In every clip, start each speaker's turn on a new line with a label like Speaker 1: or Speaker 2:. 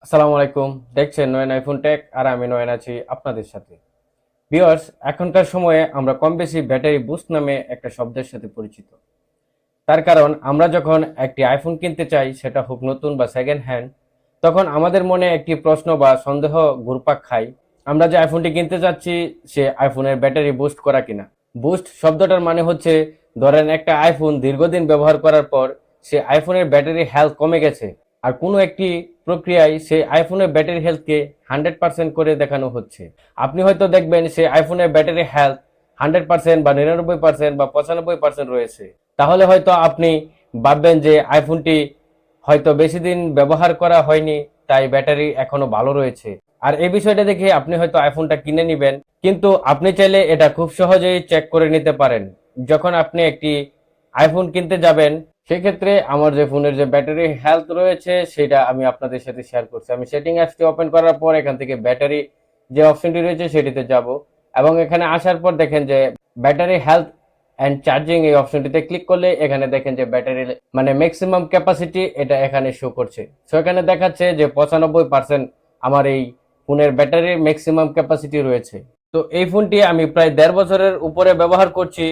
Speaker 1: আসসালামু আলাইকুম। দেখছেন নয়ন আইফোন টেক, আর আমি নয়ন আছি আপনাদের সাথে। ভিউয়ার্স, এখনকার সময়ে আমরা কম বেশি ব্যাটারি বুস্ট নামে একটা শব্দের সাথে পরিচিত। তার কারণ আমরা যখন একটি আইফোন কিনতে চাই, সেটা হোক নতুন বা সেকেন্ড হ্যান্ড, তখন আমাদের মনে একটি প্রশ্ন বা সন্দেহ ঘুরপাক খায়। আমরা যে আইফোনটি কিনতে চাচ্ছি, সে আইফোনের ব্যাটারি বুস্ট করা কিনা। বুস্ট শব্দটার মানে হচ্ছে, ধরেন একটা আইফোন দীর্ঘদিন ব্যবহার করার পর সে আইফোনের ব্যাটারি হেলথ কমে গেছে, আর কোনো একটি প্রক্রিয়ায় সেই আইফোনের ব্যাটারি হেলথকে 100% করে দেখানো হচ্ছে। আপনি হয়তো দেখবেন সে আইফোনের ব্যাটারি হেলথ 100% বা 99% বা 95% রয়েছে। তাহলে হয়তো আপনি ভাববেন যে আইফোনটি হয়তো বেশি দিন ব্যবহার করা হয়নি, তাই ব্যাটারি এখনো ভালো রয়েছে। আর এই বিষয়টা দেখে আপনি হয়তো আইফোনটা কিনে নেবেন, কিন্তু আপনি চাইলে এটা খুব সহজেই চেক করে নিতে পারেন। যখন আপনি একটি আইফোন কিনতে যাবেন, সেক্ষেত্রে আমার যে ফোনের যে ব্যাটারি হেলথ রয়েছে সেটা আমি আপনাদের সাথে শেয়ার করছি। আমি সেটিং অ্যাপসটি ওপেন করার পর এখান থেকে ব্যাটারি যে অপশনটি রয়েছে সেটিতে যাব, এবং এখানে আসার পর দেখেন যে ব্যাটারি হেলথ অ্যান্ড চার্জিং এই অপশনটিতে ক্লিক করলে এখানে দেখেন যে ব্যাটারি মানে ম্যাক্সিমাম ক্যাপাসিটি এটা এখানে শো করছে। সো এখানে দেখাচ্ছে যে 95% আমার এই ফোনের ব্যাটারির ম্যাক্সিমাম ক্যাপাসিটি রয়েছে। তো এই ফোনটি আমি প্রায় 1.5 বছরের উপরে ব্যবহার করছি।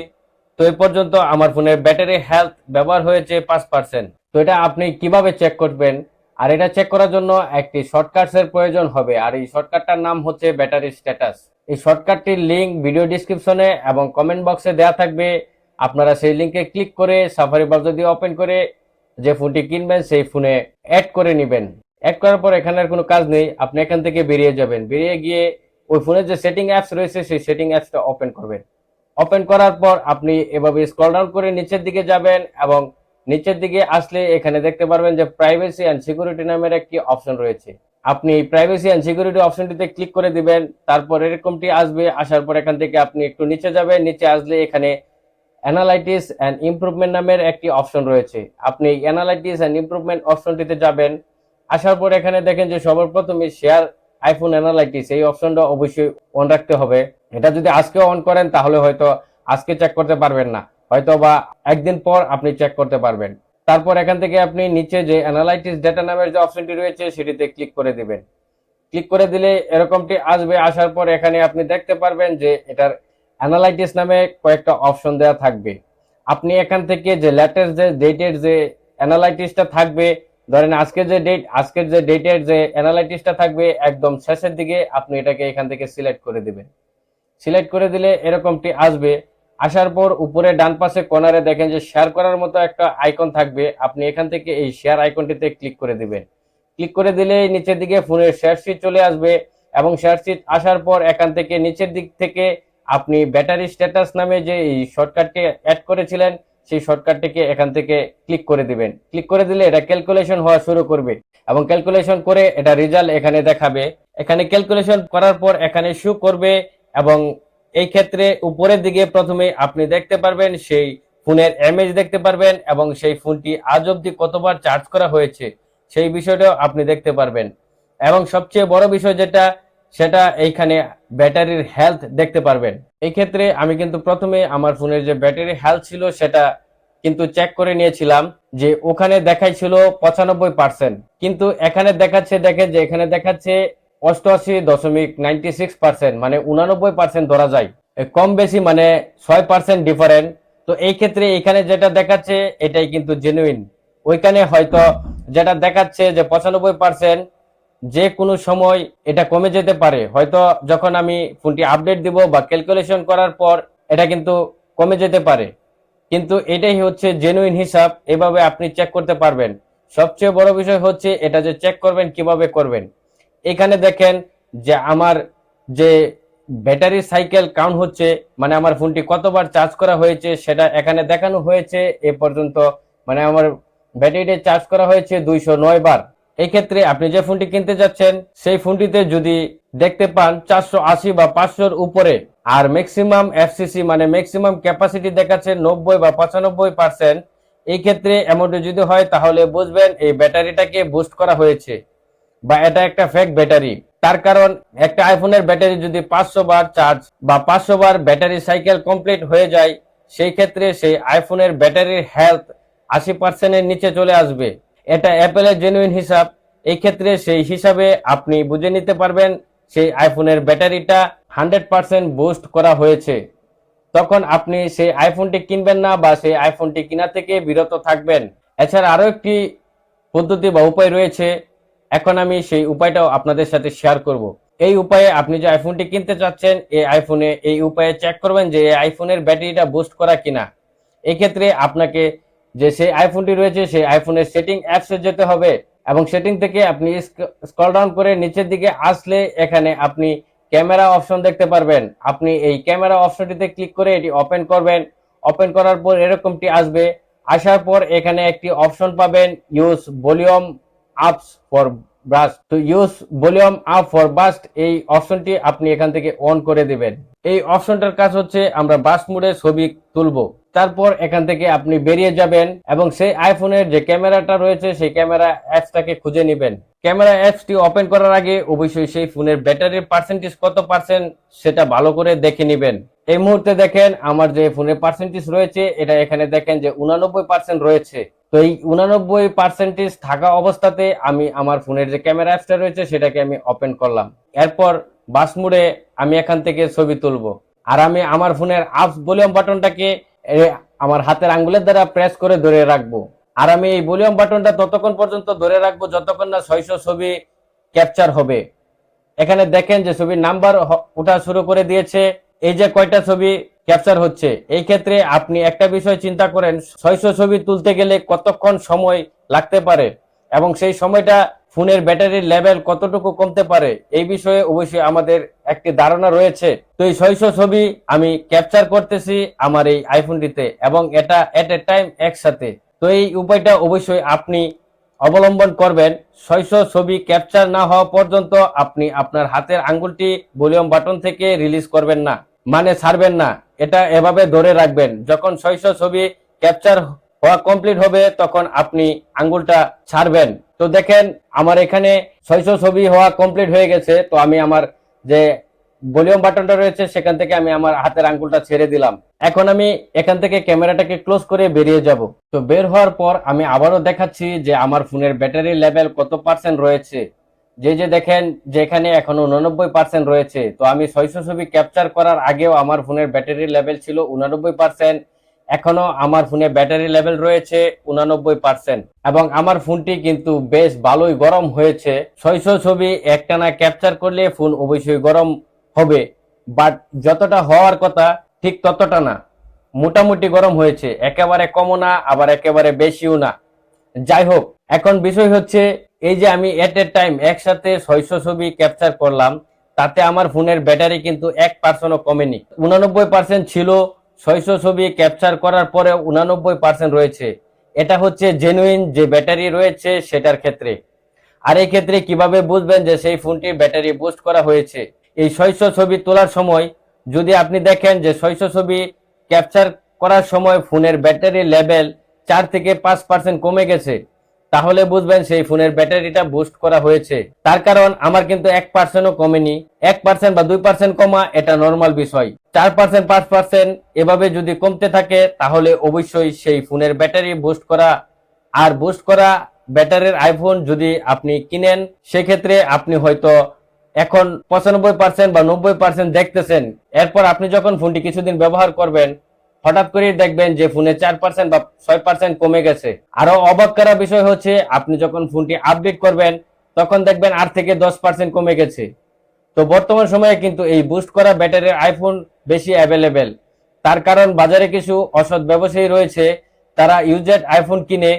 Speaker 1: তো এই পর্যন্ত আমার ফোনের ব্যাটারি হেলথ ব্যবহার হয়েছে 5%। তো এটা আপনি কিভাবে চেক করবেন? আর এটা চেক করার জন্য একটি শর্টকাটস এর প্রয়োজন হবে, আর এই শর্টকাটটার নাম হচ্ছে ব্যাটারি স্ট্যাটাস। এই শর্টকাটটির লিংক ভিডিও ডিসক্রিপশনে এবং কমেন্ট বক্সে দেওয়া থাকবে। আপনারা সেই লিংকে ক্লিক করে সাফারি ব্রাউজার দিয়ে ওপেন করে যে ফোনটি কিনবেন সেই ফোনে অ্যাড করে নেবেন। অ্যাড করার পর এখানে আর কোনো কাজ নেই, আপনি এখান থেকে বেরিয়ে যাবেন। বেরিয়ে গিয়ে ওই ফোনের যে সেটিং অ্যাপস রয়েছে সেই সেটিং অ্যাপসটা ওপেন করবেন। ওপেন করার পর আপনি এভাবে স্ক্রল ডাউন করে নিচের দিকে যাবেন, এবং নিচের দিকে আসলে এখানে দেখতে পারবেন যে প্রাইভেসি অ্যান্ড সিকিউরিটি নামের একটি অপশন রয়েছে। আপনি প্রাইভেসি অ্যান্ড সিকিউরিটি অপশনটিতে ক্লিক করে দিবেন। তারপর এরকমটি আসবে, আসার পর এখান থেকে আপনি একটু নিচে যাবেন। নিচে আসলে এখানে অ্যানালাইটিস অ্যান্ড ইমপ্রুভমেন্ট নামের একটি অপশন রয়েছে। আপনি অ্যানালাইটিস অ্যান্ড ইমপ্রুভমেন্ট অপশনটিতে যাবেন। আসার পর এখানে দেখেন যে সবার প্রথমে শেয়ার আইফোন অ্যানালাইটিস, এই অপশনটা অবশ্যই অন রাখতে হবে। এটা যদি আজকে অন করেন তাহলে হয়তো আজকে চেক করতে পারবেন না, হয়তো বা একদিন পর আপনি চেক করতে পারবেন। তারপর এখান থেকে আপনি নিচে যে অ্যানালাইটিস ডেটা নামের যে অপশনটি রয়েছে সেটিতে ক্লিক করে দিবেন। ক্লিক করে দিলে এরকমটি আসবে। আসার পর এখানে আপনি দেখতে পারবেন যে এটার অ্যানালাইটিস নামে কয়েকটা অপশন দেওয়া থাকবে। আপনি এখান থেকে যে লেটেস্ট যে ডেটের যে অ্যানালাইটিসটা থাকবে, ধরেন আজকের যে ডেট, আজকের যে ডেটের যে অ্যানালাইটিসটা থাকবে একদম শেষের দিকে, আপনি এটাকে এখান থেকে সিলেক্ট করে দিবেন। সিলেক্ট করে দিলে এরকমটি আসবে। আসার পর উপরে ডান পাশে কর্নারে দেখেন যে শেয়ার করার মতো একটা আইকন থাকবে। আপনি এখান থেকে এই শেয়ার আইকনটিতে ক্লিক করে দিবেন। ক্লিক করে দিলে নিচের দিকে ফোনের শেয়ার শিট চলে আসবে, এবং শেয়ার শিট আসার পর এখান থেকে নিচের দিক থেকে আপনি ব্যাটারি স্ট্যাটাস নামে যে এই শর্টকাটটি অ্যাড করেছিলেন সেই শর্টকাটটিকে এখান থেকে ক্লিক করে দিবেন। ক্লিক করে দিলে এটা ক্যালকুলেশন হওয়া শুরু করবে, এবং ক্যালকুলেশন করে এটা রেজাল্ট এখানে দেখাবে। এখানে ক্যালকুলেশন করার পর এখানে শো করবে, এবং এই ক্ষেত্রে উপরের দিকে প্রথমে আপনি দেখতে পারবেন সেই ফোনের ইমেজ দেখতে পারবেন, এবং সেই ফোনটি আজ অব্দি কতবার চার্জ করা হয়েছে সেই বিষয়টাও আপনি দেখতে পারবেন। এবং সবচেয়ে বড় বিষয় যেটা, সেটা এইখানে ব্যাটারির হেলথ দেখতে পারবেন। এই ক্ষেত্রে আমি কিন্তু প্রথমে আমার ফোনের যে ব্যাটারি হেলথ ছিল সেটা কিন্তু চেক করে নিয়েছিলাম, যে ওখানে দেখাইছিল 95%, কিন্তু এখানে দেখাচ্ছে, দেখেন যে এখানে দেখাচ্ছে 88.96%, মানে 89% ধরা যায়। কম বেশি মানে 6% ডিফারেন্ট। তো এই ক্ষেত্রে এখানে যেটা দেখাচ্ছে এটাই কিন্তু জেনুইন। ওইখানে হয়তো যেটা দেখাচ্ছে যে 95%, যে কোনো সময় এটা কমে যেতে পারে। হয়তো যখন আমি ফোনটি আপডেট দিব বা ক্যালকুলেশন করার পর এটা কিন্তু কমে যেতে পারে, কিন্তু এটাই হচ্ছে জেনুইন হিসাব। এভাবে আপনি চেক করতে পারবেন। সবচেয়ে বড় বিষয় হচ্ছে এটা যে চেক করবেন কিভাবে করবেন। এখানে দেখেন যে আমার যে ব্যাটারি সাইকেল কাউন্ট হচ্ছে, মানে আমার ফোনটি কতবার চার্জ করা হয়েছে সেটা এখানে দেখানো হয়েছে এ পর্যন্ত। মানে আমার ব্যাটারিতে চার্জ করা হয়েছে 209 বার। এই ক্ষেত্রে আপনি যে ফোনটি কিনতে যাচ্ছেন সেই ফোনটিতে যদি দেখতে পান 480 বা 500-র উপরে, আর ম্যাক্সিমাম এফসিসি মানে ম্যাক্সিমাম ক্যাপাসিটি দেখাচ্ছে 90 বা 95%, এই ক্ষেত্রে এমনটি যদি হয় তাহলে বুঝবেন এই ব্যাটারিটাকে বুস্ট করা হয়েছে বা এটা একটা ফেক ব্যাটারি। তার কারণ একটা আইফোনের ব্যাটারি যদি 500 বার চার্জ বা 500 বার ব্যাটারি সাইকেল কমপ্লিট হয়ে যায়, সেই ক্ষেত্রে সেই আইফোনের ব্যাটারির হেলথ 80%-এর নিচে চলে আসবে। এটা অ্যাপেলের জেনুইন হিসাব। এই ক্ষেত্রে সেই হিসাবে আপনি বুঝে নিতে পারবেন সেই আইফোনের ব্যাটারিটা 100% বুস্ট করা হয়েছে। তখন আপনি সেই আইফোনটি কিনবেন না বা সেই আইফোনটি কিনা থেকে বিরত থাকবেন। এছাড়া আরো একটি পদ্ধতি বা উপায় রয়েছে, এখন আমি সেই উপায়টাও আপনাদের সাথে শেয়ার করব। এই উপায়ে আপনি যে আইফোনটি কিনতে চাচ্ছেন, এই উপায়ে চেক করবেন যে এই আইফোনের ব্যাটারিটা বুস্ট করা কিনা। এই ক্ষেত্রে আপনাকে যে সেই আইফোনটি রয়েছে সেই আইফোনের সেটিং অ্যাপসে যেতে হবে এবং সেটিং থেকে আপনি স্ক্রল ডাউন করে নিচের দিকে আসলে এখানে আপনি ক্যামেরা অপশন দেখতে পারবেন। আপনি এই ক্যামেরা অপশনটিতে ক্লিক করে এটি ওপেন করবেন। ওপেন করার পর এরকমটি আসবে। আসার পর এখানে একটি অপশন পাবেন, use volume ups for burst. তো use volume up for burst এই অপশনটি আপনি এখান থেকে অন করে দিবেন। এই অপশনটার কাজ হচ্ছে আমরা বাস্ট মোডে ছবি তুলবো। তারপর এখান থেকে আপনি বেরিয়ে যাবেন এবং সেই আইফোনের যে ক্যামেরাটা রয়েছে সেই ক্যামেরা অ্যাপসটাকে খুঁজে নেবেন। ক্যামেরা অ্যাপসটি ওপেন করার আগে অবশ্যই সেই ফোনের ব্যাটারির পার্সেন্টেজ কত পার্সেন্ট সেটা ভালো করে দেখে নেবেন। এই মুহূর্তে দেখেন আমার যে ফোনের পার্সেন্টেজ রয়েছে এটা এখানে দেখেন যে 89% রয়েছে। তো এই 89% থাকা অবস্থাতে আমি আমার ফোনের যে ক্যামেরা অ্যাপসটা রয়েছে সেটাকে আমি ওপেন করলাম। এরপর বাস মোডে আমি এখান থেকে ছবি তুলবো। আর আমি আমার ফোনের আপস ভলিউম বাটনটাকে আমার হাতের আঙ্গুলের দ্বারা প্রেস করে ধরে রাখবো। আর আমি এই ভলিউম বাটনটা ততক্ষণ পর্যন্ত ধরে রাখবো যতক্ষণ না 600 ছবি ক্যাপচার হবে। এখানে দেখেন যে ছবির নাম্বার ওঠা শুরু করে দিয়েছে। এই যে কয়টা ছবি ক্যাপচার হচ্ছে, এই ক্ষেত্রে আপনি একটা বিষয় চিন্তা করেন 600 ছবি তুলতে গেলে কতক্ষণ সময় লাগতে পারে এবং সেই সময়টা ফোনের ব্যাটারির লেভেল কতটুকু কমতে পারে এই বিষয়ে অবশ্যই আমাদের একটি ধারণা রয়েছে। তো এই 600 ছবি আমি ক্যাপচার করতেছি আমার এই আইফোনটিতে এবং এটা এট এ টাইম একসাথে। তো এই উপায়টা অবশ্যই আপনি অবলম্বন করবেন। 600 ছবি ক্যাপচার না হওয়া পর্যন্ত আপনি আপনার হাতের আঙ্গুলটি ভলিউম বাটন থেকে রিলিজ করবেন না, মানে ছাড়বেন না। এটা এভাবে ধরে রাখবেন। যখন 600 ছবি ক্যাপচার হওয়া কমপ্লিট হবে তখন আপনি আঙ্গুলটা ছাড়বেন। তো দেখেন আমার এখানে 600 ছবি হওয়া কমপ্লিট হয়ে গেছে। তো আমি আমার যে ভলিউম বাটনটা রয়েছে সেখান থেকে আমি আমার হাতের আঙ্গুলটা ছেড়ে দিলাম। এখন আমি এখান থেকে ক্যামেরাটাকে ক্লোজ করে বেরিয়ে যাব। তো বের হওয়ার পর আমি আবারও দেখাচ্ছি যে আমার ফোনের ব্যাটারি লেভেল কত পার্সেন্ট রয়েছে। যে দেখেন যে এখানে এখনো 89% রয়েছে। তো আমি 600 ছবি ক্যাপচার করার আগেও আমার ফোনের ব্যাটারি লেভেল ছিল 89%। এখনো আমার ফোনে ব্যাটারি লেভেল রয়েছে 89% এবং আমার ফোনটি কিন্তু বেশ ভালোই গরম হয়েছে। 600 ছবি একটানা ক্যাপচার করলে ফোন অবশ্যই গরম হবে, বাট যতটা হওয়ার কথা ঠিক ততটা না, মোটামুটি গরম হয়েছে, একেবারে কমও না আবার একেবারে বেশিও না। যাই হোক, এখন বিষয় হচ্ছে এই যে আমি এট এ টাইম একসাথে 600 ছবি ক্যাপচার করলাম, তাতে আমার ফোনের ব্যাটারি কিন্তু 1%ও কমেনি। 89% ছিল, 600 ছবি ক্যাপচার করার পরে 89% রয়েছে। এটা হচ্ছে জেনুইন যে ব্যাটারি রয়েছে সেটার ক্ষেত্রে। আর এই ক্ষেত্রে কিভাবে বুঝবেন যে সেই ফোনটির ব্যাটারি বুস্ট করা হয়েছে? এই 600 ছবি তোলার সময় যদি আপনি দেখেন যে 600 ছবি ক্যাপচার করার সময় ফোনের ব্যাটারি লেভেল 4 থেকে 5% কমে গেছে, তাহলে বুঝবেন সেই ফোনের ব্যাটারিটা বুস্ট করা হয়েছে। তার কারণ আমার কিন্তু 1%ও কমেনি। 1% বা 2% কমা এটা নর্মাল বিষয়। 4% 5% এভাবে যদি কমতে থাকে তাহলে অবশ্যই সেই ফোনের ব্যাটারি বুস্ট করা। আর বুস্ট করা ব্যাটারির আইফোন যদি আপনি কিনেন সেক্ষেত্রে আপনি হয়তো এখন 95% বা 90% দেখতেছেন। এরপর আপনি যখন ফোনটি কিছুদিন ব্যবহার করবেন হঠাৎ করে দেখবেন যে ফোনে 4% বা 6% কমে গেছে। আরো অবাক করা বিষয় হচ্ছে আপনি যখন ফোনটি আপডেট করবেন তখন দেখবেন 8 থেকে 10% কমে গেছে। তো বর্তমান সময়ে কিন্তু এই বুস্ট করা ব্যাটারির আইফোন বেশি অ্যাভেলেবেল। তার কারণ বাজারে কিছু অসৎ ব্যবসায়ী রয়েছে, তারা ইউজড আইফোন কিনে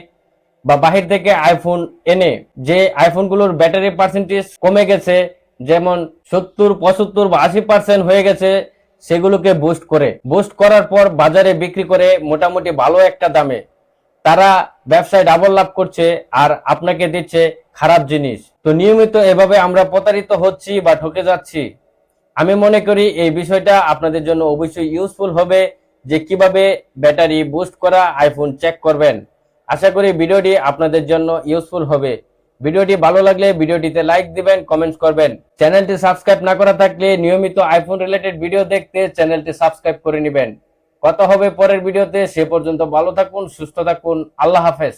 Speaker 1: বা বাহির থেকে আইফোন এনে যে আইফোনগুলোর ব্যাটারি পার্সেন্টেজ কমে গেছে, যেমন 70, 75 বা 80% হয়ে গেছে, সেগুলোকে বুস্ট করার পর বাজারে বিক্রি করে মোটামুটি ভালো একটা দামে। তারা ব্যবসায় ডাবল লাভ করছে আর আপনাকে দিচ্ছে খারাপ জিনিস। তো নিয়মিত এভাবে আমরা প্রতারিত হচ্ছি বা ঠকে যাচ্ছি। আমি মনে করি এই বিষয়টা আপনাদের জন্য অবশ্যই ইউজফুল হবে যে কিভাবে ব্যাটারি বুস্ট করা আইফোন চেক করবেন। আশা করি ভিডিওটি আপনাদের জন্য ইউজফুল হবে। ভিডিওটি ভালো লাগলে ভিডিওটিতে লাইক দিবেন, কমেন্টস করবেন। চ্যানেলটি সাবস্ক্রাইব না করা থাকলে নিয়মিত আইফোন রিলেটেড ভিডিও দেখতে চ্যানেলটি সাবস্ক্রাইব করে নেবেন। কথা হবে পরের ভিডিওতে। সে পর্যন্ত ভালো থাকুন, সুস্থ থাকুন। আল্লাহ হাফেজ।